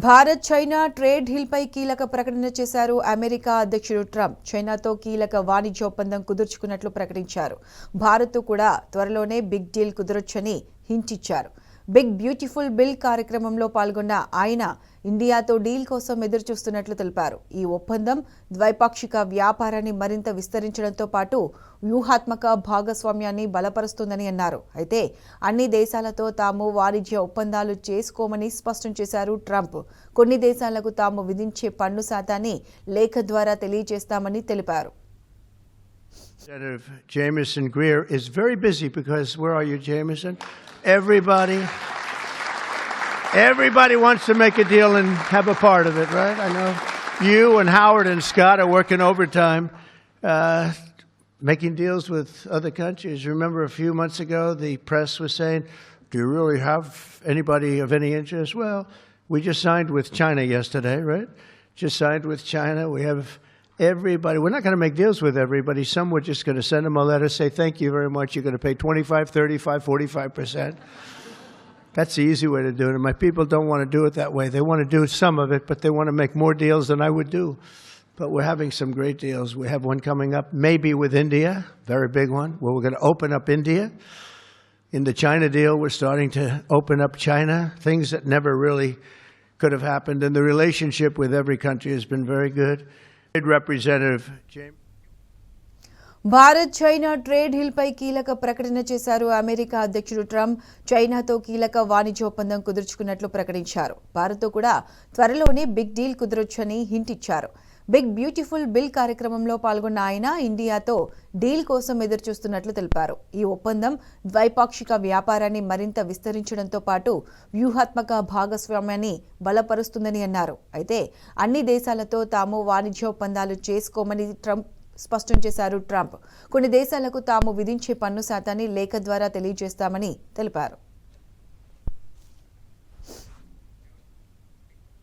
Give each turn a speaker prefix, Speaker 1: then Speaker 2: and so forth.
Speaker 1: Bharat China trade డీల్పై కీలక ప్రకటన చేశారు అమెరికా అధ్యక్షుడు ట్రంప్. చైనాతో కీలక వాణిజ్య ఒప్పందం కుదుర్చుకున్నట్లు ప్రకటించారు. భారత్ కూడా త్వరలోనే బిగ్ డీల్ కుదరొచ్చని హింట్ ఇచ్చారు. బిగ్ బ్యూటిఫుల్ బిల్ కార్యక్రమంలో పాల్గొన్న ఆయన ఇండియాతో డీల్ కోసం ఎదురుచూస్తున్నట్లు తెలిపారు. ఈ ఒప్పందం ద్వైపాక్షిక వ్యాపారాన్ని మరింత విస్తరించడంతో పాటు వ్యూహాత్మక భాగస్వామ్యాన్ని బలపరుస్తుందని అన్నారు. అయితే అన్ని దేశాలతో తాము వాణిజ్య ఒప్పందాలు చేసుకోమని స్పష్టం చేశారు ట్రంప్. కొన్ని దేశాలకు తాము విధించే పన్ను శాతాన్ని లేఖ ద్వారా తెలియజేస్తామని తెలిపారు.
Speaker 2: Senator Jamieson Greer is very busy because, where are you, Jamieson? Everybody wants to make a deal and have a part of it, right? I know you and Howard and Scott are working overtime, making deals with other countries. Remember a few months ago, the press was saying, do you really have anybody of any interest? Well, we just signed with China yesterday, right? Just signed with China. We have everybody. We're not going to make deals with everybody. Some we're just going to send them a letter, say, thank you very much. You're going to pay 25, 35, 45%. That's the easy way to do it. And my people don't want to do it that way. They want to do some of it, but they want to make more deals than I would do. But we're having some great deals. We have one coming up, maybe with India, very big one, where we're going to open up India. In the China deal, we're starting to open up China, things that never really could have happened. And the relationship with every country has been very good. Representative James.
Speaker 1: Bharat China trade డీల్పై కీలక ప్రకటన చేశారు America అధ్యక్షుడు Trump. చైనాతో కీలక వాణిజ్య ఒప్పందం కుదుర్చుకున్నట్లు ప్రకటించారు. భారత్తో కూడా త్వరలోనే బిగ్ డీల్ కుదరొచ్చని హింట్ ఇచ్చారు. బిగ్ బ్యూటిఫుల్ బిల్ కార్యక్రమంలో పాల్గొన్న ఆయన ఇండియాతో డీల్ కోసం ఎదురుచూస్తున్నట్లు తెలిపారు. ఈ ఒప్పందం ద్వైపాక్షిక వ్యాపారాన్ని మరింత విస్తరించడంతో పాటు వ్యూహాత్మక భాగస్వామ్యాన్ని బలపరుస్తుందని అన్నారు. అయితే అన్ని దేశాలతో తాము వాణిజ్య ఒప్పందాలు చేసుకోమని స్పష్టం చేశారు ట్రంప్. కొన్ని దేశాలకు తాము విధించే పన్ను శాతాన్ని లేఖ ద్వారా తెలియజేస్తామని తెలిపారు.